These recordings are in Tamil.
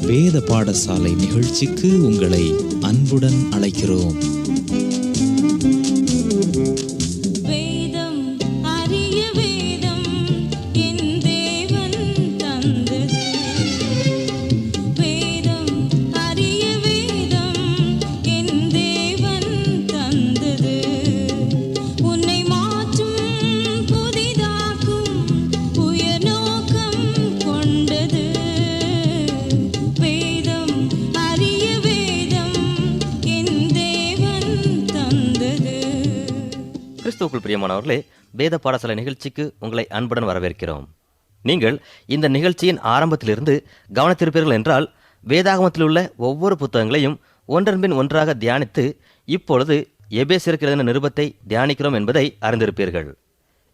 வேத பாடசாலை நிகழ்ச்சிக்கு உங்களை அன்புடன் அழைக்கிறோம். கிறிஸ்துவுக்குள் பிரியமானவர்களே, வேத பாடசாலை நிகழ்ச்சிக்கு உங்களை அன்புடன் வரவேற்கிறோம். நீங்கள் இந்த நிகழ்ச்சியின் ஆரம்பத்திலிருந்து கவனித்திருப்பீர்கள் என்றால், வேதாகமத்தில் உள்ள ஒவ்வொரு புத்தகங்களையும் ஒன்றன்பின் ஒன்றாக தியானித்து இப்பொழுது எபேசியருக்கு எழுதின நிருபத்தை தியானிக்கிறோம் என்பதை அறிந்திருப்பீர்கள்.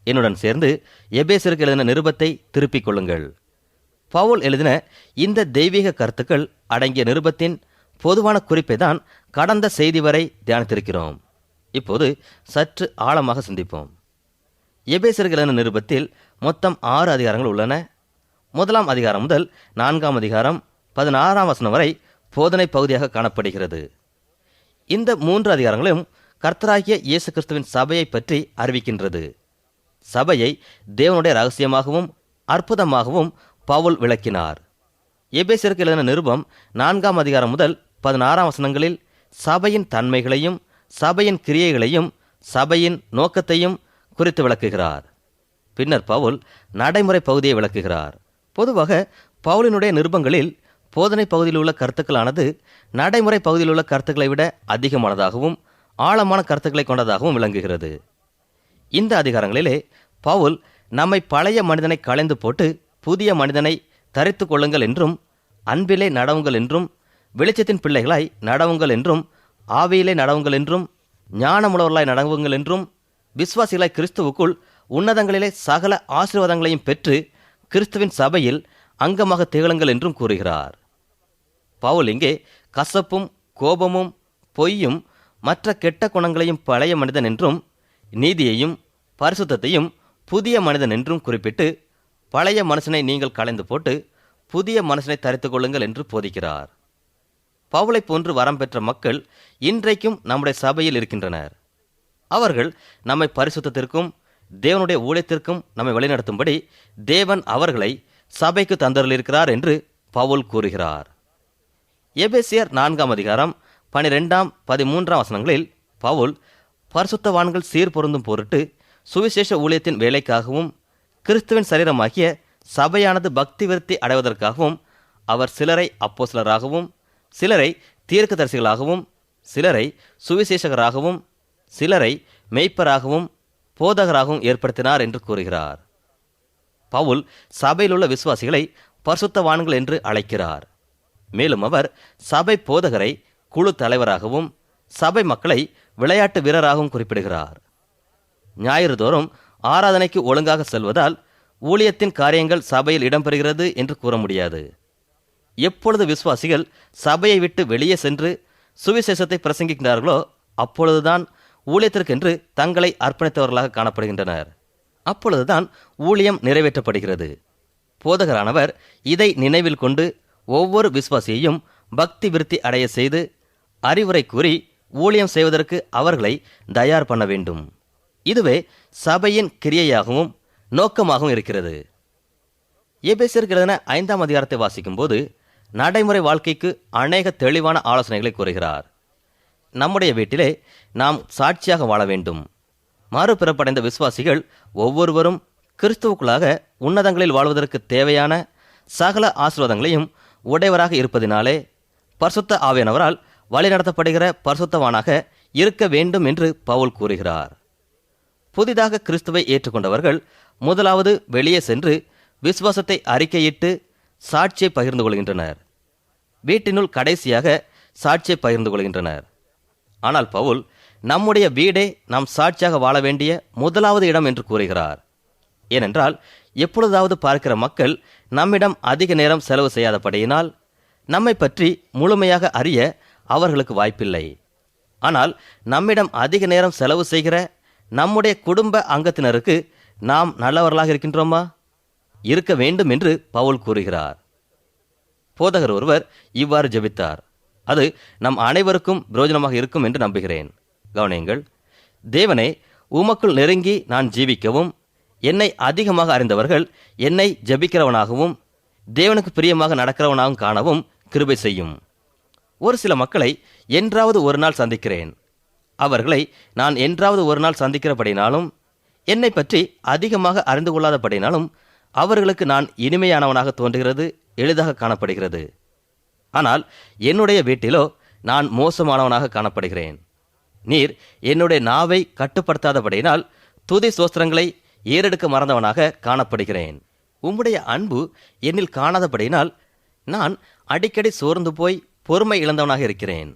என்னுடன் சேர்ந்து எபேசியருக்கு எழுதின நிருபத்தை திருப்பிக் கொள்ளுங்கள். பவுல் எழுதின இந்த தெய்வீக கருத்துக்கள் அடங்கிய நிருபத்தின் பொதுவான குறிப்பை தான் கடந்த செய்தி வரை தியானித்திருக்கிறோம். இப்போது சற்று ஆழமாக சிந்திப்போம். எபேசியருக்கு எழுதின நிருபத்தில் மொத்தம் 6 அதிகாரங்கள் உள்ளன. 1ஆம் அதிகாரம் முதல் 4ஆம் அதிகாரம் 16ஆம் வசனம் வரை போதனை பகுதியாக காணப்படுகிறது. இந்த 3 அதிகாரங்களும் கர்த்தராகிய இயேசு கிறிஸ்துவின் சபையை பற்றி அறிவிக்கின்றது. சபையை தேவனுடைய ரகசியமாகவும் அற்புதமாகவும் பவுல் விளக்கினார். எபேசியருக்கு எழுதின நிருபம் 4ஆம் அதிகாரம் முதல் 16ஆம் வசனங்களில் சபையின் தன்மைகளையும் சபையின் கிரியைகளையும் சபையின் நோக்கத்தையும் குறித்து விளக்குகிறார். பின்னர் பவுல் நடைமுறை பகுதியை விளக்குகிறார். பொதுவாக பவுலினுடைய நிருபங்களில் போதனை பகுதியில் உள்ள கருத்துக்களானது நடைமுறை பகுதியில் உள்ள கருத்துக்களை விட அதிகமானதாகவும் ஆழமான கருத்துக்களை கொண்டதாகவும் விளங்குகிறது. இந்த அதிகாரங்களிலே பவுல் நம்மை பழைய மனிதனை களைந்து போட்டு புதிய மனிதனை தரித்து கொள்ளுங்கள் என்றும், அன்பிலே நடவுங்கள் என்றும், வெளிச்சத்தின் பிள்ளைகளாய் நடவுங்கள் என்றும், ஆவியிலே நடவுங்கள் என்றும், ஞானமுள்ளவர்களாய் நடவுங்கள் என்றும், விசுவாசிகளாய் கிறிஸ்துவுக்குள் உன்னதங்களிலே சகல ஆசீர்வாதங்களையும் பெற்று கிறிஸ்துவின் சபையில் அங்கமாக திகழுங்கள் என்றும் கூறுகிறார். பவுல் இங்கே கசப்பும் கோபமும் பொய்யும் மற்ற கெட்ட குணங்களையும் பழைய மனிதன் என்றும், நீதியையும் பரிசுத்தத்தையும் புதிய மனிதன் என்றும் குறிப்பிட்டு, பழைய மனுஷனை நீங்கள் களைந்து போட்டு புதிய மனுஷனை தரித்துக் கொள்ளுங்கள் என்று போதிக்கிறார். பவுலை போன்று வரம் பெற்ற மக்கள் இன்றைக்கும் நம்முடைய சபையில் இருக்கின்றனர். அவர்கள் நம்மை பரிசுத்தத்திற்கும் தேவனுடைய ஊழியத்திற்கும் நம்மை வழிநடத்தும்படி தேவன் அவர்களை சபைக்கு தந்தருளிருக்கிறார் என்று பவுல் கூறுகிறார். எபேசியர் 4ஆம் அதிகாரம் 12ஆம் 13ஆம் வசனங்களில் பவுல் பரிசுத்தவான்கள் சீர்பொருந்தும் பொருட்டு சுவிசேஷ ஊழியத்தின் வேலைக்காகவும் கிறிஸ்துவின் சரீரமாகிய சபையானது பக்தி விருத்தி அடைவதற்காகவும் அவர் சிலரை அப்போஸ்தலராகவும், சிலரை தீர்க்கதரிசிகளாகவும், சிலரை சுவிசேஷகராகவும், சிலரை மெய்ப்பராகவும் போதகராகவும் ஏற்படுத்தினார் என்று கூறுகிறார். பவுல் சபையில் உள்ள விசுவாசிகளை பரிசுத்தவான்கள் என்று அழைக்கிறார். மேலும் அவர் சபை போதகரை குழு தலைவராகவும் சபை மக்களை விளையாட்டு வீரராகவும் குறிப்பிடுகிறார். ஞாயிறு தோறும் ஆராதனைக்கு ஒழுங்காக செல்வதால் ஊழியத்தின் காரியங்கள் சபையில் இடம்பெறுகிறது என்று கூற முடியாது. எப்பொழுது விசுவாசிகள் சபையை விட்டு வெளியே சென்று சுவிசேஷத்தை பிரசங்கிக்கிறார்களோ அப்பொழுதுதான் ஊழியத்திற்கென்று தங்களை அர்ப்பணித்தவர்களாக காணப்படுகின்றனர். அப்பொழுதுதான் ஊழியம் நிறைவேற்றப்படுகிறது. போதகரானவர் இதை நினைவில் கொண்டு ஒவ்வொரு விசுவாசியையும் பக்தி விருத்தி அடைய செய்து அறிவுரை கூறி ஊழியம் செய்வதற்கு அவர்களை தயார் பண்ண வேண்டும். இதுவே சபையின் கிரியையாகவும் நோக்கமாகவும் இருக்கிறது. எபேசியருக்கு எழுதின 5ஆம் அதிகாரத்தை வாசிக்கும் போது நடைமுறை வாழ்க்கைக்கு அநேக தெளிவான ஆலோசனைகளை கூறுகிறார். நம்முடைய வீட்டிலே நாம் சாட்சியாக வாழ வேண்டும். மறுபிறப்படைந்த விசுவாசிகள் ஒவ்வொருவரும் கிறிஸ்துவுக்குள்ளாக உன்னதங்களில் வாழ்வதற்கு தேவையான சகல ஆசீர்வாதங்களையும் உடையவராக இருப்பதினாலே பரிசுத்த ஆவியானவரால் வழிநடத்தப்படுகிற பரிசுத்தவானாக இருக்க வேண்டும் என்று பவுல் கூறுகிறார். புதிதாக கிறிஸ்துவை ஏற்றுக்கொண்டவர்கள் முதலாவது வெளியே சென்று விசுவாசத்தை அறிக்கையிட்டு சாட்சியை பகிர்ந்து கொள்கின்றனர். வீட்டினுள் கடைசியாக சாட்சியை பகிர்ந்து கொள்கின்றனர். ஆனால் பவுல் நம்முடைய வீடே நாம் சாட்சியாக வாழ வேண்டிய முதலாவது இடம் என்று கூறுகிறார். ஏனென்றால் எப்பொழுதாவது பார்க்கிற மக்கள் நம்மிடம் அதிக நேரம் செலவு செய்யாதபடியினால் நம்மை பற்றி முழுமையாக அறிய அவர்களுக்கு வாய்ப்பில்லை. ஆனால் நம்மிடம் அதிக நேரம் செலவு செய்கிற நம்முடைய குடும்ப அங்கத்தினருக்கு நாம் நல்லவர்களாக இருக்கின்றோமா? இருக்க வேண்டும் என்று பவுல் கூறுகிறார். போதகர் ஒருவர் இவ்வாறு ஜெபித்தார். அது நம் அனைவருக்கும் பிரயோஜனமாக இருக்கும் என்று நம்புகிறேன். கவனியுங்கள். தேவனே, உமக்குள் நெருங்கி நான் ஜீவிக்கவும், என்னை அதிகமாக அறிந்தவர்கள் என்னை ஜெபிக்கிறவனாகவும் தேவனுக்கு பிரியமாக நடக்கிறவனாகவும் காணவும் கிருபை செய்யும். ஒரு சில மக்களை என்றாவது ஒரு நாள் சந்திக்கிறேன். அவர்களை நான் என்றாவது ஒரு நாள் சந்திக்கிறபடினாலும், என்னை பற்றி அதிகமாக அறிந்து கொள்ளாதபடினாலும் அவர்களுக்கு நான் இனிமையானவனாக தோன்றுகிறது, எளிதாக காணப்படுகிறது. ஆனால் என்னுடைய வீட்டிலோ நான் மோசமானவனாக காணப்படுகிறேன். நீர் என்னுடைய நாவை கட்டுப்படுத்தாதபடியினால் துதி சோஸ்திரங்களை ஏறெடுக்க மறந்தவனாக காணப்படுகிறேன். உம்முடைய அன்பு என்னில் காணாதபடியினால் நான் அடிக்கடி சோர்ந்து போய் பொறுமை இழந்தவனாக இருக்கிறேன்.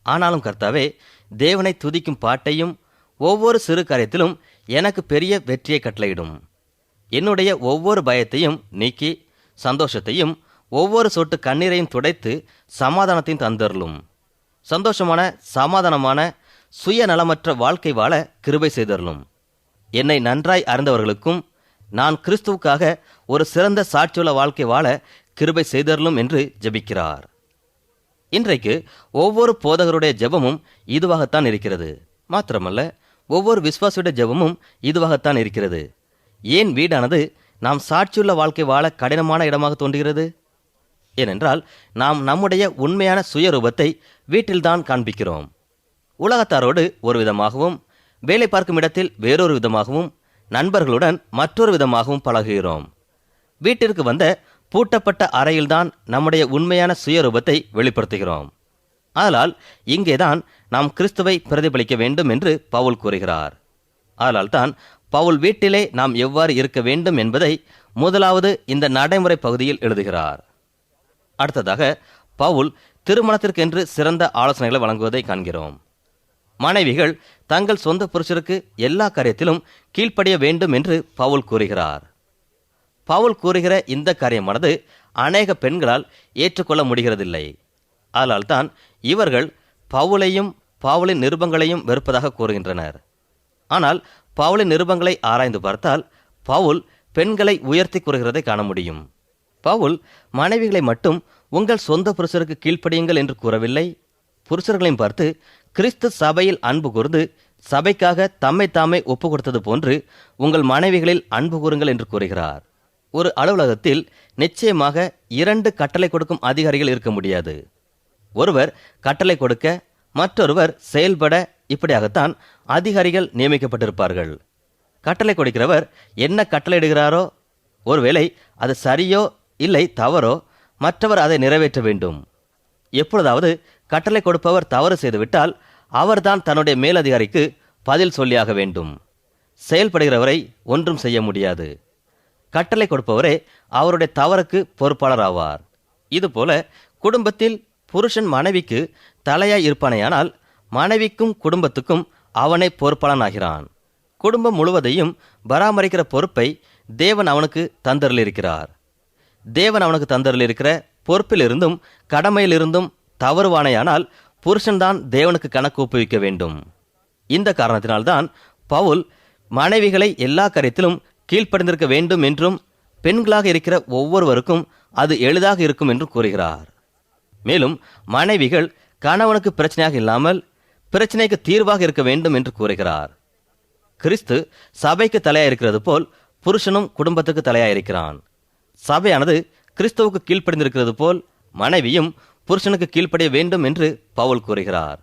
ஆனாலும் கர்த்தாவே, தேவனை துதிக்கும் பாட்டையும் ஒவ்வொரு சிறு காரியத்திலும் எனக்கு பெரிய வெற்றியை கட்டளையிடும். என்னுடைய ஒவ்வொரு பயத்தையும் நீக்கி சந்தோஷத்தையும் ஒவ்வொரு சொட்டு கண்ணீரையும் துடைத்து சமாதானத்தையும் தந்தருளும். சந்தோஷமான சமாதானமான சுயநலமற்ற வாழ்க்கை வாழ கிருபை செய்தருளும். என்னை நன்றாய் அறிந்தவர்களுக்கும் நான் கிறிஸ்துவுக்காக ஒரு சிறந்த சாட்சியுள்ள வாழ்க்கை வாழ கிருபை செய்தருளும் என்று ஜெபிக்கிறார். இன்றைக்கு ஒவ்வொரு போதகருடைய ஜெபமும் இதுவாகத்தான் இருக்கிறது. மாத்திரமல்ல, ஒவ்வொரு விசுவாசியுடைய ஜெபமும் இதுவாகத்தான் இருக்கிறது. ஏன் வீடானது நாம் சாட்சியுள்ள வாழ்க்கை வாழ கடினமான இடமாக தோன்றுகிறது? ஏனென்றால் நாம் நம்முடைய உண்மையான சுயரூபத்தை வீட்டில்தான் காண்பிக்கிறோம். உலகத்தாரோடு ஒரு விதமாகவும், வேலை பார்க்கும் இடத்தில் வேறொரு விதமாகவும், நண்பர்களுடன் மற்றொரு விதமாகவும் பழகுகிறோம். வீட்டிற்கு வந்த பூட்டப்பட்ட அறையில்தான் நம்முடைய உண்மையான சுயரூபத்தை வெளிப்படுத்துகிறோம். ஆனால் இங்கேதான் நாம் கிறிஸ்துவை பிரதிபலிக்க வேண்டும் என்று பவுல் கூறுகிறார். ஆனால் தான் பவுல் வீட்டிலே நாம் எவ்வாறு இருக்க வேண்டும் என்பதை முதலாவது இந்த நடைமுறை பகுதியில் எழுதுகிறார். அடுத்ததாக பவுல் திருமணத்திற்கென்று சிறந்த ஆலோசனைகளை வழங்குவதை காண்கிறோம். மனைவிகள் தங்கள் சொந்த புருஷருக்கு எல்லா காரியத்திலும் கீழ்ப்படிய வேண்டும் என்று பவுல் கூறுகிறார். பவுல் கூறுகிற இந்த காரியமானது அநேக பெண்களால் ஏற்றுக்கொள்ள முடிகிறதில்லை. ஆனால் தான் இவர்கள் பவுலையும் பவுலின் நிருபங்களையும் வெறுப்பதாக கூறுகின்றனர். ஆனால் பவுலின் நிருபங்களை ஆராய்ந்து பார்த்தால் பவுல் பெண்களை உயர்த்தி கூறுகிறதை காண முடியும். பவுல் மனைவிகளை மட்டும் உங்கள் சொந்த புருஷருக்கு கீழ்ப்படியுங்கள் என்று கூறவில்லை. புருஷர்களையும் பார்த்து கிறிஸ்து சபையில் அன்பு கூர்ந்து சபைக்காக தம்மை தாமே ஒப்பு கொடுத்தது போன்று உங்கள் மனைவிகளில் அன்பு கூறுங்கள் என்று கூறுகிறார். ஒரு அலுவலகத்தில் நிச்சயமாக 2 கட்டளை கொடுக்கும் அதிகாரிகள் இருக்க முடியாது. ஒருவர் கட்டளை கொடுக்க, மற்றொருவர் செயல்பட. இப்படியாகத்தான் அதிகாரிகள் நியமிக்கப்பட்டிருப்பார்கள். கட்டளை கொடுக்கிறவர் என்ன கட்டளையிடுகிறாரோ, ஒருவேளை அது சரியோ இல்லை தவறோ, மற்றவர் அதை நிறைவேற்ற வேண்டும். எப்பொழுதாவது கட்டளை கொடுப்பவர் தவறு செய்துவிட்டால் அவர்தான் தன்னுடைய மேலதிகாரிக்கு பதில் சொல்லியாக வேண்டும். செயல்படுகிறவரை ஒன்றும் செய்ய முடியாது. கட்டளை கொடுப்பவரே அவருடைய தவறுக்கு பொறுப்பாளர் ஆவார். இதுபோல குடும்பத்தில் புருஷன் மனைவிக்கு தலையாய் இருப்பானேயானால் மனைவிக்கும் குடும்பத்துக்கும் அவனே பொறுப்பாளனாகிறான். குடும்பம் முழுவதையும் பராமரிக்கிற பொறுப்பை தேவன் அவனுக்கு தந்தருளிருக்கிறார். தேவன் அவனுக்கு தந்தருளிருக்கிற பொறுப்பிலிருந்தும் கடமையிலிருந்தும் தவறுவானேயானால் புருஷன்தான் தேவனுக்கு கணக்கு ஒப்புவிக்க வேண்டும். இந்த காரணத்தினால்தான் பவுல் மனைவிகளை எல்லா காரியத்திலும் கீழ்ப்படிந்திருக்க வேண்டும் என்றும் பெண்களாக இருக்கிற ஒவ்வொருவருக்கும் அது எளிதாக இருக்கும் என்று கூறுகிறார். மேலும் மனைவிகள் கணவனுக்கு பிரச்சனையாக இல்லாமல் பிரச்சனைக்கு தீர்வாக இருக்க வேண்டும் என்று கூறுகிறார். கிறிஸ்து சபைக்கு தலையாயிருக்கிறது போல் புருஷனும் குடும்பத்துக்கு தலையாயிருக்கிறான். சபையானது கிறிஸ்துவுக்கு கீழ்ப்படிந்திருக்கிறது போல் மனைவியும் புருஷனுக்கு கீழ்ப்படிய வேண்டும் என்று பவுல் கூறுகிறார்.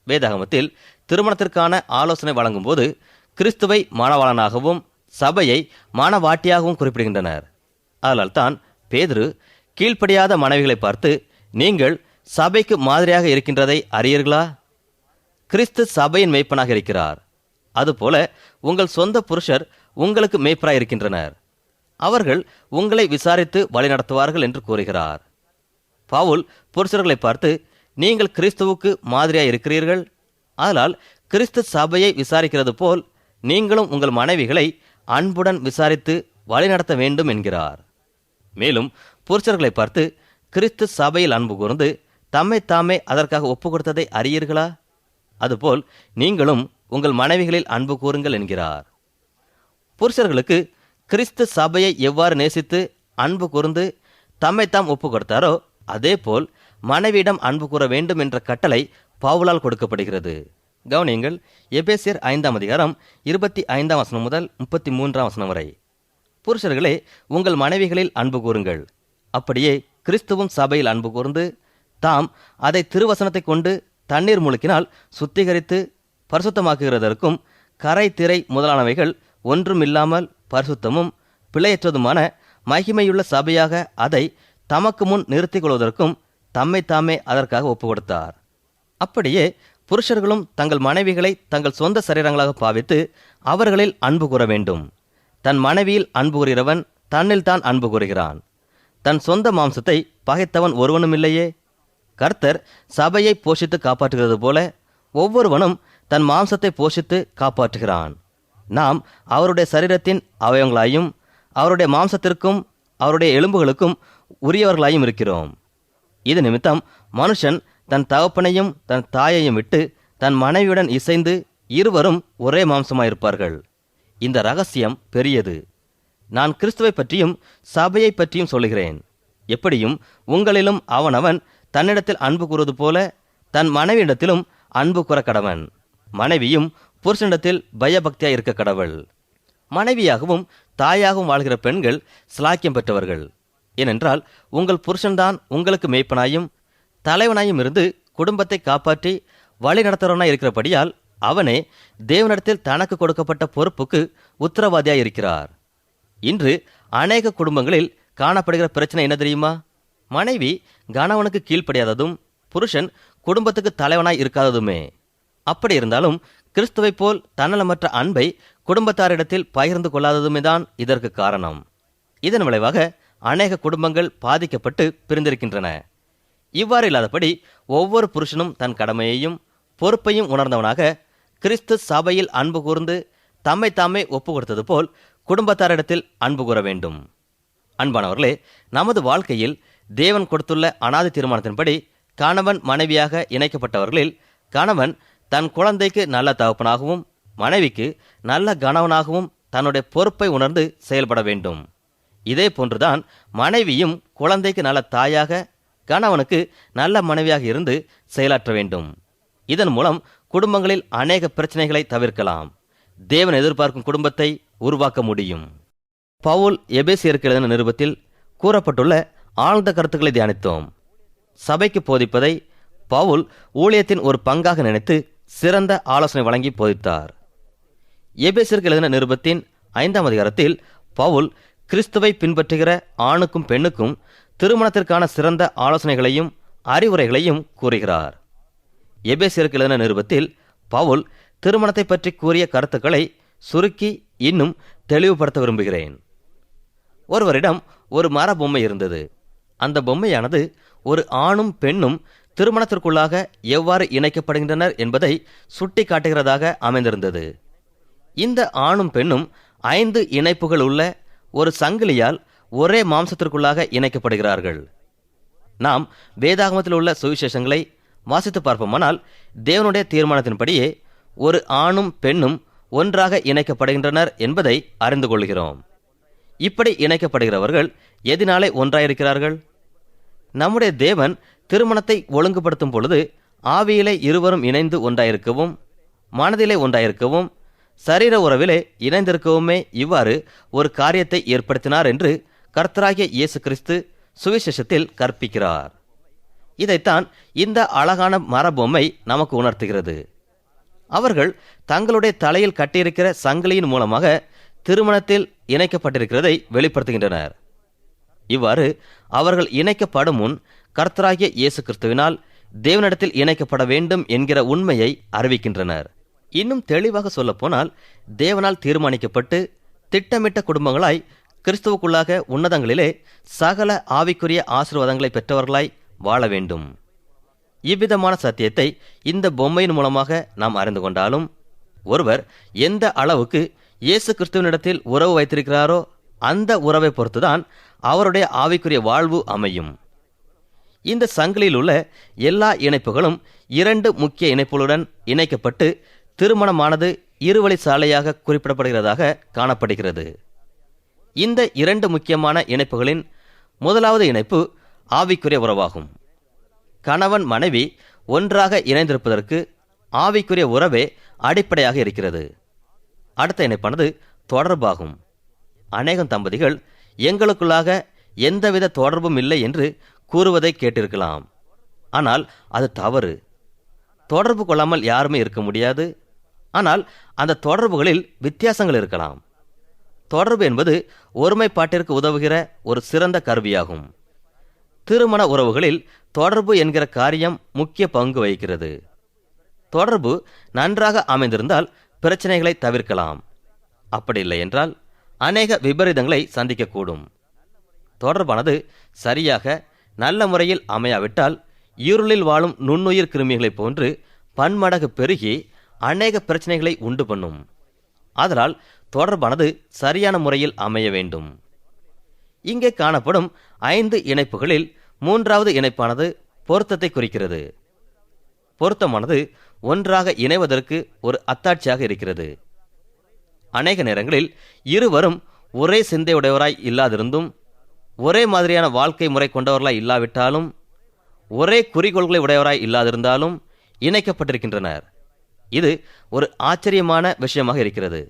வேதாகமத்தில் திருமணத்திற்கான ஆலோசனை வழங்கும் போது கிறிஸ்துவை மணவாளனாகவும் சபையை மணவாட்டியாகவும் குறிப்பிடுகின்றனர். அதனால் தான் பேதுரு கீழ்ப்படியாத மனைவிகளை பார்த்து, நீங்கள் சபைக்கு மாதிரியாக இருக்கின்றதை அறியீர்களா? கிறிஸ்து சபையின் மேய்ப்பனாக இருக்கிறார். அதுபோல உங்கள் சொந்த புருஷர் உங்களுக்கு மேய்ப்பராக இருக்கின்றனர். அவர்கள் உங்களை விசாரித்து வழிநடத்துவார்கள் என்று கூறுகிறார். பவுல் புருஷர்களை பார்த்து, நீங்கள் கிறிஸ்துவுக்கு மாதிரியாக இருக்கிறீர்கள். அதனால் கிறிஸ்து சபையை விசாரிக்கிறது போல் நீங்களும் உங்கள் மனைவிகளை அன்புடன் விசாரித்து வழிநடத்த வேண்டும் என்கிறார். மேலும் புருஷர்களை பார்த்து, கிறிஸ்து சபையில் அன்பு கூர்ந்து தம்மை தாமே அதற்காக ஒப்பு கொடுத்ததை அறியீர்களா? அதுபோல் நீங்களும் உங்கள் மனைவிகளில் அன்பு கூறுங்கள் என்கிறார். புருஷர்களுக்கு கிறிஸ்து சபையை எவ்வாறு நேசித்து அன்பு கூர்ந்து தம்மைத்தாம் ஒப்பு கொடுத்தாரோ அதேபோல் மனைவியிடம் அன்பு கூற வேண்டும் என்ற கட்டளை பவுலால் கொடுக்கப்படுகிறது. கவனியுங்கள், எபேசியர் 5ஆம் அதிகாரம் 25ஆம் வசனம் முதல் 33ஆம் வசனம் வரை. புருஷர்களே, உங்கள் மனைவிகளில் அன்பு கூறுங்கள். அப்படியே கிறிஸ்துவும் சபையில் அன்பு கூர்ந்து தாம் அதை திருவசனத்தை கொண்டு தண்ணீர் முழுக்கினால் சுத்திகரித்து பரிசுத்தமாக்குகிறதற்கும் கரை திரை முதலானவைகள் ஒன்றுமில்லாமல் பரிசுத்தமும் பிழையற்றதுமான மகிமையுள்ள சபையாக அதை தமக்கு முன் நிறுத்திக் கொள்வதற்கும் தம்மை தாமே அதற்காக ஒப்பு கொடுத்தார். அப்படியே புருஷர்களும் தங்கள் மனைவிகளை தங்கள் சொந்த சரீரங்களாக பாவித்து அவர்களில் அன்பு கூற வேண்டும். தன் மனைவியில் அன்பு கூறுகிறவன் தன்னில் தான் அன்பு கூறுகிறான். தன் சொந்த மாம்சத்தை பகைத்தவன் ஒருவனும் இல்லையே. கர்த்தர் சபையை போஷித்து காப்பாற்றுகிறது போல ஒவ்வொருவனும் தன் மாம்சத்தை போஷித்து காப்பாற்றுகிறான். நாம் அவருடைய சரீரத்தின் அவயவங்களாயும் அவருடைய மாம்சத்திற்கும் அவருடைய எலும்புகளுக்கும் உரியவர்களாயும் இருக்கிறோம். இது நிமித்தம் மனுஷன் தன் தகப்பனையும் தன் தாயையும் விட்டு தன் மனைவியுடன் இசைந்து இருவரும் ஒரே மாம்சமாயிருப்பார்கள். இந்த ரகசியம் பெரியது. நான் கிறிஸ்துவை பற்றியும் சபையை பற்றியும் சொல்லுகிறேன். எப்படியும் உங்களிலும் அவனவன் தன்னிடத்தில் அன்பு கூறுவது போல தன் மனைவியிடத்திலும் அன்பு கூற கடவன். மனைவியும் புருஷனிடத்தில் பயபக்தியாய் இருக்க கடவள். மனைவியாகவும் தாயாகவும் வாழ்கிற பெண்கள் சிலாக்கியம் பெற்றவர்கள். ஏனென்றால் உங்கள் புருஷன்தான் உங்களுக்கு மேய்ப்பனாயும் தலைவனாயும் இருந்து குடும்பத்தை காப்பாற்றி வழி நடத்துறவனாய் இருக்கிறபடியால் அவனே தேவனிடத்தில் தனக்கு கொடுக்கப்பட்ட பொறுப்புக்கு உத்தரவாதியாய் இருக்கிறார். இன்று அநேக குடும்பங்களில் காணப்படுகிற பிரச்சனை என்ன தெரியுமா? மனைவி கணவனுக்கு கீழ்ப்படியாததும் புருஷன் குடும்பத்துக்கு தலைவனாய் இருக்காததுமே. அப்படி இருந்தாலும் கிறிஸ்துவை போல் தன்னலமற்ற அன்பை குடும்பத்தாரிடத்தில் பகிர்ந்து கொள்ளாததுமே தான் இதற்கு காரணம். இதன் விளைவாக அநேக குடும்பங்கள் பாதிக்கப்பட்டு பிரிந்திருக்கின்றன. இவ்வாறு இல்லாதபடி ஒவ்வொரு புருஷனும் தன் கடமையையும் பொறுப்பையும் உணர்ந்தவனாக கிறிஸ்து சபையில் அன்பு கூர்ந்து தம்மை தாமே ஒப்பு கொடுத்தது போல் குடும்பத்தாரிடத்தில் அன்பு கூற வேண்டும். அன்பானவர்களே, நமது வாழ்க்கையில் தேவன் கொடுத்துள்ள அனாதி தீர்மானத்தின்படி கணவன் மனைவியாக இணைக்கப்பட்டவர்களில் கணவன் தன் குழந்தைக்கு நல்ல தகப்பனாகவும் மனைவிக்கு நல்ல கணவனாகவும் தன்னுடைய பொறுப்பை உணர்ந்து செயல்பட வேண்டும். இதே போன்றுதான் மனைவியும் குழந்தைக்கு நல்ல தாயாக கணவனுக்கு நல்ல மனைவியாக இருந்து செயலாற்ற வேண்டும். இதன் மூலம் குடும்பங்களில் அநேக பிரச்சனைகளை தவிர்க்கலாம். தேவன் எதிர்பார்க்கும் குடும்பத்தை உருவாக்க முடியும். பவுல் எபேசியருக்கு எழுதின நிருபத்தில் கூறப்பட்டுள்ள ஆழ்ந்த கருத்துக்களை தியானித்தோம். சபைக்கு போதிப்பதை பவுல் ஊழியத்தின் ஒரு பங்காக நினைத்து சிறந்த ஆலோசனை வழங்கி போதித்தார். எபேசியருக்கு எழுதின நிருபத்தின் 5ஆம் அதிகாரத்தில் பவுல் கிறிஸ்துவை பின்பற்றுகிற ஆணுக்கும் பெண்ணுக்கும் திருமணத்திற்கான சிறந்த ஆலோசனைகளையும் அறிவுரைகளையும் கூறுகிறார். எபேசியருக்கு எழுதின நிருபத்தில் பவுல் திருமணத்தை பற்றி கூறிய கருத்துக்களை சுருக்கி இன்னும் தெளிவுபடுத்த விரும்புகிறேன். ஒருவரிடம் ஒரு மர பொம்மை இருந்தது. அந்த பொம்மையானது ஒரு ஆணும் பெண்ணும் திருமணத்திற்குள்ளாக எவ்வாறு இணைக்கப்படுகின்றனர் என்பதை சுட்டி காட்டுகிறதாக அமைந்திருந்தது. இந்த ஆணும் பெண்ணும் 5 இணைப்புகள் உள்ள ஒரு சங்கிலியால் ஒரே மாம்சத்திற்குள்ளாக இணைக்கப்படுகிறார்கள். நாம் வேதாகமத்தில் உள்ள சுவிசேஷங்களை வாசித்து பார்ப்போமானால் தேவனுடைய தீர்மானத்தின்படியே ஒரு ஆணும் பெண்ணும் ஒன்றாக இணைக்கப்படுகின்றனர் என்பதை அறிந்து கொள்கிறோம். இப்படி இணைக்கப்படுகிறவர்கள் எதினாலே ஒன்றாயிருக்கிறார்கள்? நம்முடைய தேவன் திருமணத்தை ஒழுங்குபடுத்தும் பொழுது ஆவியிலே இருவரும் இணைந்து ஒன்றாயிருக்கவும் மனதிலே ஒன்றாயிருக்கவும் சரீர உறவிலே இணைந்திருக்கவுமே இவ்வாறு ஒரு காரியத்தை ஏற்படுத்தினார் என்று கர்த்தராகிய இயேசு கிறிஸ்து சுவிசேஷத்தில் கற்பிக்கிறார். இதைத்தான் இந்த அழகான மரபொம்மை நமக்கு உணர்த்துகிறது. அவர்கள் தங்களுடைய தலையில் கட்டியிருக்கிற சங்கிலியின் மூலமாக திருமணத்தில் இணைக்கப்பட்டிருக்கிறதை வெளிப்படுத்துகின்றனர். இவ்வாறு அவர்கள் இணைக்கப்படும் முன் கர்த்தராகிய இயேசு கிறிஸ்துவினால் தேவனிடத்தில் இணைக்கப்பட வேண்டும் என்கிற உண்மையை அறிவிக்கின்றனர். இன்னும் தெளிவாக சொல்லப்போனால் தேவனால் தீர்மானிக்கப்பட்டு திட்டமிட்ட குடும்பங்களாய் கிறிஸ்துவுக்குள்ளாக உன்னதங்களிலே சகல ஆவிக்குரிய ஆசீர்வாதங்களை பெற்றவர்களாய் வாழ வேண்டும். இவ்விதமான சத்தியத்தை இந்த பொம்மையின் மூலமாக நாம் அறிந்து கொண்டாலும் ஒருவர் எந்த அளவுக்கு இயேசு கிறிஸ்துவனிடத்தில் உறவு வைத்திருக்கிறாரோ அந்த உறவை பொறுத்துதான் அவருடைய ஆவிக்குரிய வாழ்வு அமையும். இந்த சங்கிலியில் உள்ள எல்லா இணைப்புகளும் 2 முக்கிய இணைப்புகளுடன் இணைக்கப்பட்டு திருமணமானது இருவழி சாலையாக குறிப்பிடப்படுகிறதாக காணப்படுகிறது. இந்த 2 முக்கியமான இணைப்புகளின் முதலாவது இணைப்பு ஆவிக்குரிய உறவாகும். கணவன் மனைவி ஒன்றாக இணைந்திருப்பதற்கு ஆவிக்குரிய உறவே அடிப்படையாக இருக்கிறது. அடுத்த இணைப்பானது தொடர்பாகும். அநேகம் தம்பதிகள் எங்களுக்குள்ளாக எந்தவித தொடர்பும் இல்லை என்று கூறுவதை கேட்டிருக்கலாம். ஆனால் அது தவறு. தொடர்பு கொள்ளாமல் யாருமே இருக்க முடியாது. ஆனால் அந்த தொடர்புகளில் வித்தியாசங்கள் இருக்கலாம். தொடர்பு என்பது ஒருமைப்பாட்டிற்கு உதவுகிற ஒரு சிறந்த கருவியாகும். திருமண உறவுகளில் தொடர்பு என்கிற காரியம் முக்கிய பங்கு வகிக்கிறது. தொடர்பு நன்றாக அமைந்திருந்தால் பிரச்சனைகளை தவிர்க்கலாம். அப்படி இல்லை என்றால் அநேக விபரீதங்களை சந்திக்கக்கூடும். தொடர்பானது சரியாக நல்ல முறையில் அமையாவிட்டால் இருளில் வாழும் நுண்ணுயிர் கிருமிகளைப் போன்று பன்மடங்கு பெருகி அநேக பிரச்சனைகளை உண்டு பண்ணும். அதனால் தொடர்பானது சரியான முறையில் அமைய வேண்டும். இங்கே காணப்படும் 5 இணைப்புகளில் 3வது இணைப்பானது பொருத்தத்தை குறிக்கிறது. பொருத்தமானது ஒன்றாக இணைவதற்கு ஒரு அத்தாட்சியாக இருக்கிறது. அநேக நேரங்களில் இருவரும் ஒரே சிந்தையுடையவராய் இல்லாதிருந்தும், ஒரே மாதிரியான வாழ்க்கை முறை கொண்டவர்களாய் இல்லாவிட்டாலும், ஒரே குறிக்கோள்களை உடையவராய் இல்லாதிருந்தாலும் இணைக்கப்பட்டிருக்கின்றனர். இது ஒரு ஆச்சரியமான விஷயமாக இருக்கிறது.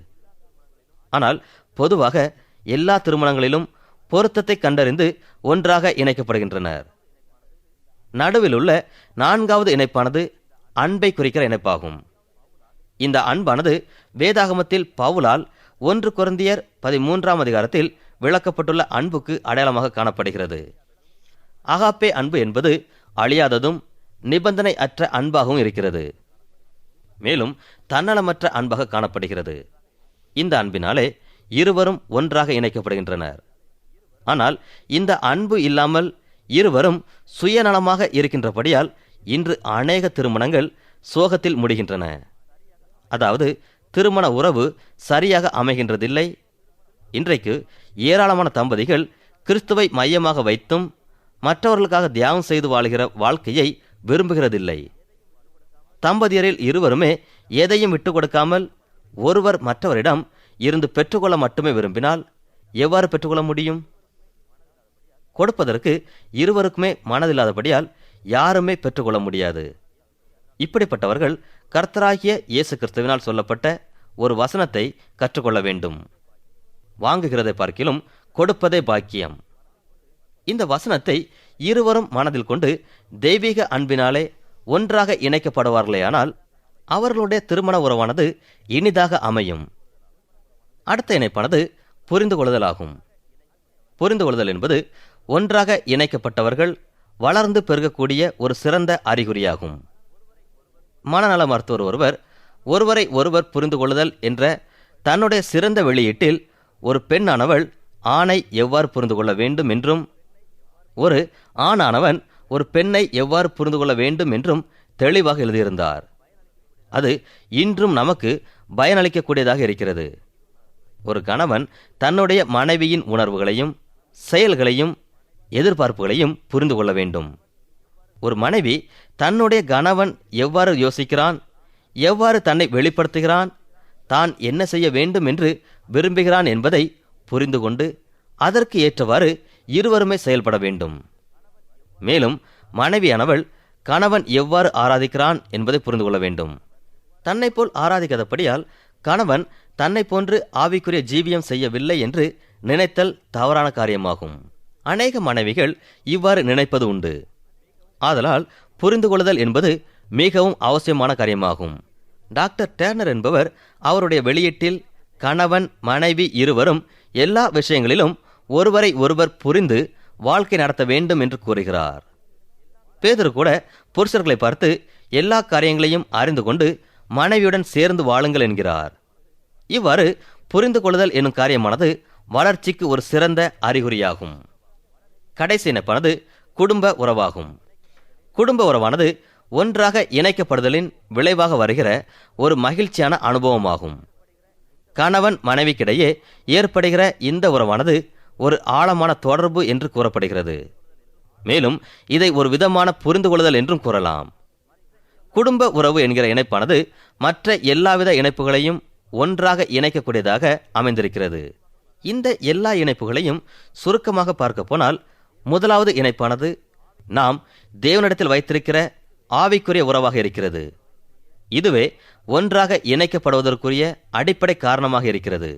ஆனால் பொதுவாக எல்லா திருமணங்களிலும் பொருத்தத்தை கண்டறிந்து ஒன்றாக இணைக்கப்படுகின்றனர். நடுவில் உள்ள 4வது இணைப்பானது அன்பை குறிக்கிற இணைப்பாகும். இந்த அன்பானது வேதாகமத்தில் பவுலால் 1 கொரிந்தியர் 13ஆம் அதிகாரத்தில் விளக்கப்பட்டுள்ள அன்புக்கு அடையாளமாக காணப்படுகிறது. அகாப்பே அன்பு என்பது அழியாததும் நிபந்தனை அற்ற அன்பாகவும் இருக்கிறது. மேலும் தன்னலமற்ற அன்பாக காணப்படுகிறது. இந்த அன்பினாலே இருவரும் ஒன்றாக இணைக்கப்படுகின்றனர். ஆனால் இந்த அன்பு இல்லாமல் இருவரும் சுயநலமாக இருக்கின்றபடியால் இன்று அநேக திருமணங்கள் சோகத்தில் முடிகின்றன. அதாவது திருமண உறவு சரியாக அமைகின்றதில்லை. இன்றைக்கு ஏராளமான தம்பதிகள் கிறிஸ்துவை மையமாக வைத்தும் மற்றவர்களுக்காக தியாகம் செய்து வாழுகிற வாழ்க்கையை விரும்புகிறதில்லை. தம்பதியரில் இருவருமே எதையும் விட்டு கொடுக்காமல் ஒருவர் மற்றவரிடம் இருந்து பெற்றுக்கொள்ள மட்டுமே விரும்பினால் எவ்வாறு பெற்றுக்கொள்ள முடியும்? கொடுப்பதற்கு இருவருக்குமே மனதில்லாதபடியால் யாருமே பெற்றுக்கொள்ள முடியாது. இப்படிப்பட்டவர்கள் கர்த்தராகிய இயேசு கிறிஸ்துவினால் சொல்லப்பட்ட ஒரு வசனத்தை கற்றுக்கொள்ள வேண்டும். வாங்குகிறதை பார்க்கிலும் கொடுப்பதே பாக்கியம். இந்த வசனத்தை இருவரும் மனதில் கொண்டு தெய்வீக அன்பினாலே ஒன்றாக இணைக்கப்படுவார்களேயானால் அவர்களுடைய திருமண உறவானது இனிதாக அமையும். அடுத்த இணைப்பானது புரிந்து கொள்ளுதல் ஆகும். புரிந்து கொள்ளுதல் என்பது ஒன்றாக இணைக்கப்பட்டவர்கள் வளர்ந்து பெருகக்கூடிய ஒரு சிறந்த அறிகுறியாகும். மனநல மருத்துவர் ஒருவரை ஒருவர் புரிந்து கொள்ளுதல் என்ற தன்னுடைய சிறந்த வெளியீட்டில் ஒரு பெண்ணானவள் ஆணை எவ்வாறு புரிந்து கொள்ள வேண்டும் என்றும், ஒரு ஆணானவன் ஒரு பெண்ணை எவ்வாறு புரிந்து கொள்ள வேண்டும் என்றும் தெளிவாக எழுதியிருந்தார். அது இன்றும் நமக்கு பயனளிக்கக்கூடியதாக இருக்கிறது. ஒரு கணவன் தன்னுடைய மனைவியின் உணர்வுகளையும் செயல்களையும் எதிர்பார்ப்புகளையும் புரிந்து கொள்ள வேண்டும். ஒரு மனைவி தன்னுடைய கணவன் எவ்வாறு யோசிக்கிறான், எவ்வாறு தன்னை வெளிப்படுத்துகிறான், தான் என்ன செய்ய வேண்டும் என்று விரும்புகிறான் என்பதை புரிந்து கொண்டு அதற்கு ஏற்றவாறு இருவருமே செயல்பட வேண்டும். மேலும் மனைவியானவள் கணவன் எவ்வாறு ஆராதிக்கிறான் என்பதை புரிந்து கொள்ள வேண்டும். தன்னை போல் ஆராதிக்காதபடியால் கணவன் தன்னை போன்று ஆவிக்குரிய ஜீவியம் செய்யவில்லை என்று நினைத்தல் தவறான காரியமாகும். அநேக மனைவிகள் இவ்வாறு நினைப்பது உண்டு. ஆதலால் புரிந்து கொள்ளுதல் என்பது மிகவும் அவசியமான காரியமாகும். டாக்டர் டேர்னர் என்பவர் அவருடைய வெளியீட்டில் கணவன் மனைவி இருவரும் எல்லா விஷயங்களிலும் ஒருவரை ஒருவர் புரிந்து வாழ்க்கை நடத்த வேண்டும் என்று கூறுகிறார். பேதுரு கூட புருஷர்களை பார்த்து எல்லா காரியங்களையும் அறிந்து கொண்டு மனைவியுடன் சேர்ந்து வாழுங்கள் என்கிறார். இவ்வாறு புரிந்து கொள்ளுதல் என்னும் காரியமானது வளர்ச்சிக்கு ஒரு சிறந்த அறிகுறியாகும். கடைசி இணைப்பானது குடும்ப உறவாகும். குடும்ப உறவானது ஒன்றாக இணைக்கப்படுதலின் விளைவாக வருகிற ஒரு மகிழ்ச்சியான அனுபவமாகும். கணவன் மனைவிக்கிடையே ஏற்படுகிற இந்த உறவானது ஒரு ஆழமான தொடர்பு என்று கூறப்படுகிறது. மேலும் இதை ஒரு விதமான புரிந்து கொள்ளுதல் என்றும் கூறலாம். குடும்ப உறவு என்கிற இணைப்பானது மற்ற எல்லாவித இணைப்புகளையும் ஒன்றாக இணைக்கக்கூடியதாக அமைந்திருக்கிறது. இந்த எல்லா இணைப்புகளையும் சுருக்கமாக பார்க்க போனால் முதலாவது இணைப்பானது நாம் தேவனிடத்தில் வைத்திருக்கிற ஆவிக்குரிய உறவாக இருக்கிறது. இதுவே ஒன்றாக இணைக்கப்படுவதற்குரிய அடிப்படை காரணமாக இருக்கிறது.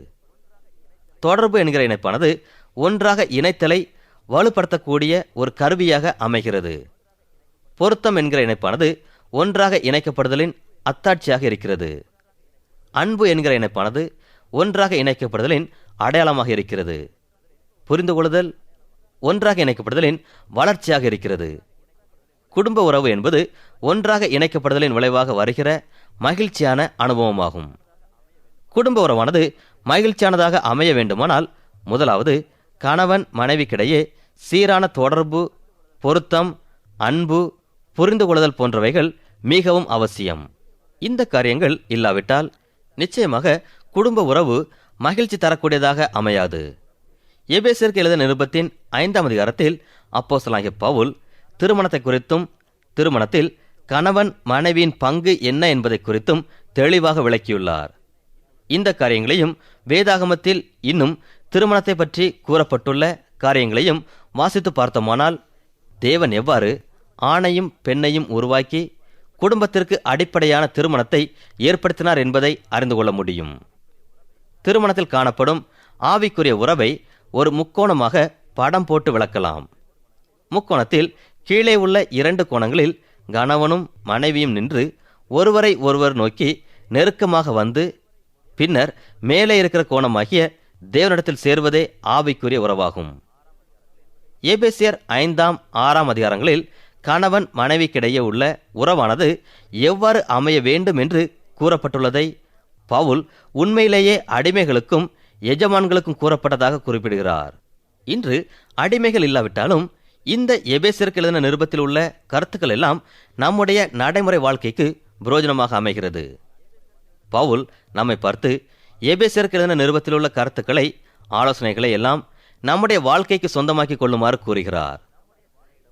தொடர்பு என்கிற இணைப்பானது ஒன்றாக இணைத்தலை வலுப்படுத்தக்கூடிய ஒரு கருவியாக அமைகிறது. பொருத்தம் என்கிற இணைப்பானது ஒன்றாக இணைக்கப்படுதலின் அத்தாட்சியாக இருக்கிறது. அன்பு என்கிற இணைப்பானது ஒன்றாக இணைக்கப்படுதலின் அடையாளமாக இருக்கிறது. புரிந்து கொள்ளுதல் ஒன்றாக இணைக்கப்படுதலின் வளர்ச்சியாக இருக்கிறது. குடும்ப உறவு என்பது ஒன்றாக இணைக்கப்படுதலின் விளைவாக வருகிற மகிழ்ச்சியான அனுபவமாகும். குடும்ப உறவானது மகிழ்ச்சியானதாக அமைய வேண்டுமானால் முதலாவது கணவன் மனைவிக்கிடையே சீரான தொடர்பு, பொருத்தம், அன்பு, புரிந்து கொள்ளுதல் போன்றவைகள் மிகவும் அவசியம். இந்த காரியங்கள் இல்லாவிட்டால் நிச்சயமாக குடும்ப உறவு மகிழ்ச்சி தரக்கூடியதாக அமையாது. எபேசியருக்கு எழுதின நிருபத்தின் 5ஆம் அதிகாரத்தில் அப்போஸ்தலனாகிய பவுல் திருமணத்தை குறித்தும் திருமணத்தில் கணவன் மனைவியின் பங்கு என்ன என்பதை குறித்தும் தெளிவாக விளக்கியுள்ளார். இந்த காரியங்களையும் வேதாகமத்தில் இன்னும் திருமணத்தை பற்றி கூறப்பட்டுள்ள காரியங்களையும் வாசித்து பார்த்தோமானால் தேவன் எவ்வாறு ஆணையும் பெண்ணையும் உருவாக்கி குடும்பத்திற்கு அடிப்படையான திருமணத்தை ஏற்படுத்தினார் என்பதை அறிந்து கொள்ள முடியும். திருமணத்தில் காணப்படும் ஆவிக்குரிய உறவை ஒரு முக்கோணமாக படம் போட்டு விளக்கலாம். முக்கோணத்தில் கீழே உள்ள 2 கோணங்களில் கணவனும் மனைவியும் நின்று ஒருவரை ஒருவர் நோக்கி நெருக்கமாக வந்து பின்னர் மேலே இருக்கிற கோணமாகிய தேவனிடத்தில் சேர்வதே ஆவிக்குரிய உறவாகும். எபேசியர் 5ஆம் 6ஆம் அதிகாரங்களில் கணவன் மனைவிக்கிடையே உள்ள உறவானது எவ்வாறு அமைய வேண்டும் என்று கூறப்பட்டுள்ளதை பவுல் உண்மையிலேயே அடிமைகளுக்கும் எஜமான்களுக்கும் கூறப்பட்டதாக குறிப்பிடுகிறார். இன்று அடிமைகள் இல்லாவிட்டாலும் இந்த எபேசியருக்கு எழுதின நிருபத்தில் உள்ள கருத்துக்கள் எல்லாம் நம்முடைய நடைமுறை வாழ்க்கைக்கு பிரயோஜனமாக அமைகிறது. பவுல் நம்மை பார்த்து எபேசியருக்கு எழுதின நிருபத்தில் உள்ள கருத்துக்களை, ஆலோசனைகளை எல்லாம் நம்முடைய வாழ்க்கைக்கு சொந்தமாக்கி கொள்ளுமாறு கூறுகிறார்.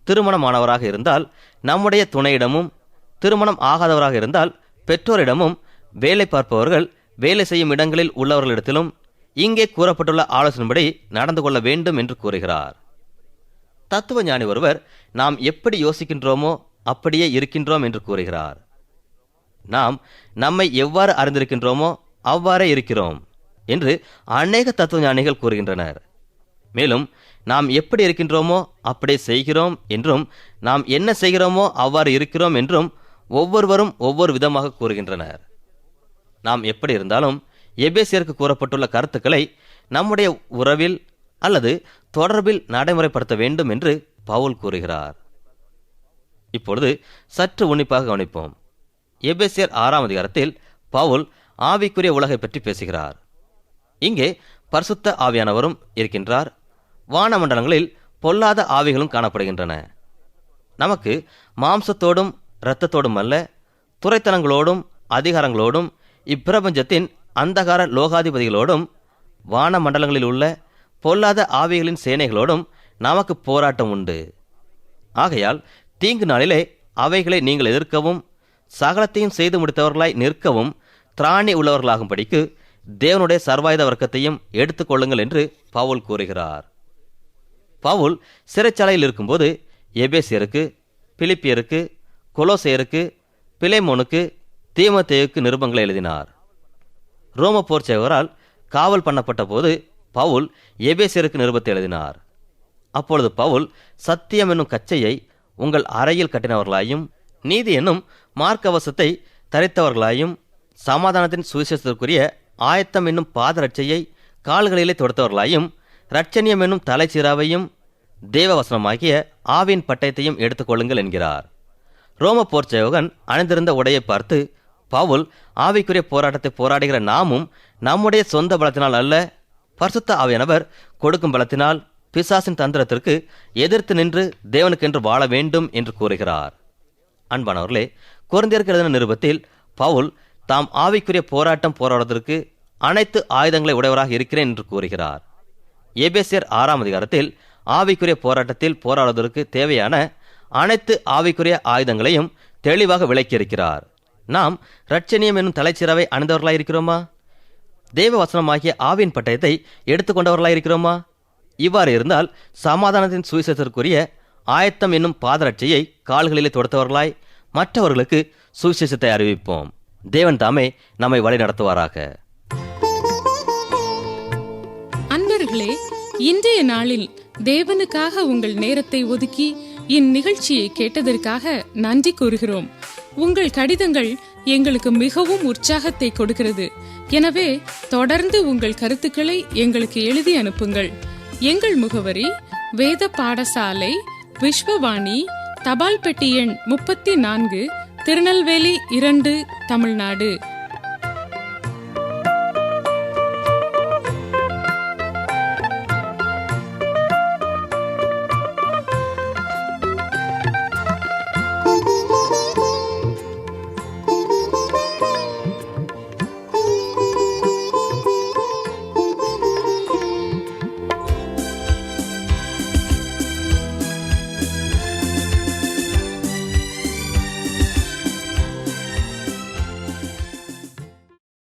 திருமணமானவராக இருந்தால் நம்முடைய துணையிடமும், திருமணம் ஆகாதவராக இருந்தால் பெற்றோரிடமும், வேலை பார்ப்பவர்கள் வேலை செய்யும் இடங்களில் உள்ளவர்களிடத்திலும் இங்கே கூறப்பட்டுள்ள ஆலோசனைப்படி நடந்து கொள்ள வேண்டும் என்று கூறுகிறார். தத்துவ ஞானி ஒருவர் நாம் எப்படி யோசிக்கின்றோமோ அப்படியே இருக்கின்றோம் என்று கூறுகிறார். நாம் நம்மை எவ்வாறு அறிந்திருக்கின்றோமோ அவ்வாறே இருக்கிறோம் என்று அநேக தத்துவ ஞானிகள் கூறுகின்றனர். மேலும் நாம் எப்படி இருக்கின்றோமோ அப்படியே செய்கிறோம் என்றும், நாம் என்ன செய்கிறோமோ அவ்வாறு இருக்கிறோம் என்றும் ஒவ்வொருவரும் ஒவ்வொரு விதமாக கூறுகின்றனர். நாம் எப்படி இருந்தாலும் எபேசியருக்கு கூறப்பட்டுள்ள கருத்துக்களை நம்முடைய உறவில் அல்லது தொடர்பில் நடைமுறைப்படுத்த வேண்டும் என்று பவுல் கூறுகிறார். இப்பொழுது சற்று உன்னிப்பாக கவனிப்போம். எபேசியர் 6ஆம் அதிகாரத்தில் பவுல் ஆவிக்குரிய உலகை பற்றி பேசுகிறார். இங்கே பரிசுத்த ஆவியானவரும் இருக்கின்றார். வானமண்டலங்களில் பொல்லாத ஆவிகளும் காணப்படுகின்றன. நமக்கு மாம்சத்தோடும் இரத்தத்தோடும் அல்ல, துரைத்தனங்களோடும் அதிகாரங்களோடும் இப்பிரபஞ்சத்தின் அந்தகார லோகாதிபதிகளோடும் வானமண்டலங்களில் உள்ள பொல்லாத ஆவிகளின் சேனைகளோடும் நமக்கு போராட்டம் உண்டு. ஆகையால் தீங்கு நாளிலே அவைகளை நீங்கள் எதிர்க்கவும் சகலத்தையும் செய்து முடித்தவர்களாய் நிற்கவும் திராணி உள்ளவர்களாகும்படிக்கு தேவனுடைய சர்வாயுத வர்க்கத்தையும் எடுத்துக்கொள்ளுங்கள் என்று பவுல் கூறுகிறார். பவுல் சிறைச்சாலையில் இருக்கும்போது எபேசியருக்கு, பிலிப்பியருக்கு, கொலோசேயருக்கு, பிலேமோனுக்கு, தீமோத்தேயுக்கு நிருபங்களை எழுதினார். ரோம போர் சேவகரால் காவல் பண்ணப்பட்ட போது பவுல் எபேசியருக்கு நிருபத்தை எழுதினார். அப்பொழுது பவுல் சத்தியம் என்னும் கச்சையை உங்கள் அறையில் கட்டினவர்களாயும், நீதி என்னும் மார்க்கவசத்தை தரித்தவர்களாயும், சமாதானத்தின் சுவிசேஷத்திற்குரிய ஆயத்தம் என்னும் பாதரட்சையை கால்களிலே தொடுத்தவர்களாயும், இரட்சணியம் என்னும் தலைச்சீராவையும் தேவவசனமாகிய ஆவியின் பட்டயத்தையும் எடுத்துக்கொள்ளுங்கள் என்கிறார். ரோம போர் சேவகன் அணிந்திருந்த உடையை பார்த்து பவுல் ஆவிக்குரிய போராட்டத்தை போராடுகிற நாமும் நம்முடைய சொந்த பலத்தினால் அல்ல, பரிசுத்த ஆவியானவர் கொடுக்கும் பலத்தினால் பிசாசின் தந்திரத்திற்கு எதிர்த்து நின்று தேவனுக்கென்று வாழ வேண்டும் என்று கூறுகிறார். அன்பானவர்களே, கொரிந்தியருக்கு எழுதின நிருபத்தில் பவுல் தாம் ஆவிக்குரிய போராட்டம் போராடுவதற்கு அனைத்து ஆயுதங்களை உடையவராக இருக்கிறேன் என்று கூறுகிறார். எபேசியர் 6ஆம் அதிகாரத்தில் ஆவிக்குரிய போராட்டத்தில் போராடுவதற்கு தேவையான அனைத்து ஆவிக்குரிய ஆயுதங்களையும் தெளிவாக விளக்கியிருக்கிறார். நாம் இரட்சணியம் என்னும் தலைச்சிறவை அணிந்தவர்களாயிருக்கிறோமா? தேவ வசனமாகிய ஆவியின் பட்டயத்தை எடுத்துக்கொண்டவர்களாயிருக்கிறோமா? இவ்வாறு இருந்தால் சமாதானத்தின் சுவிசேஷத்திற்குரிய ஆயத்தம் என்னும் பாதரட்சையை கால்களிலே தொடுத்தவர்களாய் மற்றவர்களுக்கு சுவிசேஷத்தை அறிவிப்போம். தேவன் தாமே நம்மை வழி நடத்துவாராக. அன்பர்களே, இன்றைய நாளில் தேவனுக்காக உங்கள் நேரத்தை ஒதுக்கி இந்நிகழ்ச்சியை கேட்டதற்காக நன்றி கூறுகிறோம். உங்கள் கடிதங்கள் எங்களுக்கு மிகவும் உற்சாகத்தை கொடுக்கிறது. எனவே தொடர்ந்து உங்கள் கருத்துக்களை எங்களுக்கு எழுதி அனுப்புங்கள். எங்கள் முகவரி: வேத பாடசாலை, விஸ்வவாணி, தபால் பெட்டி எண் 34, திருநெல்வேலி 2, தமிழ்நாடு.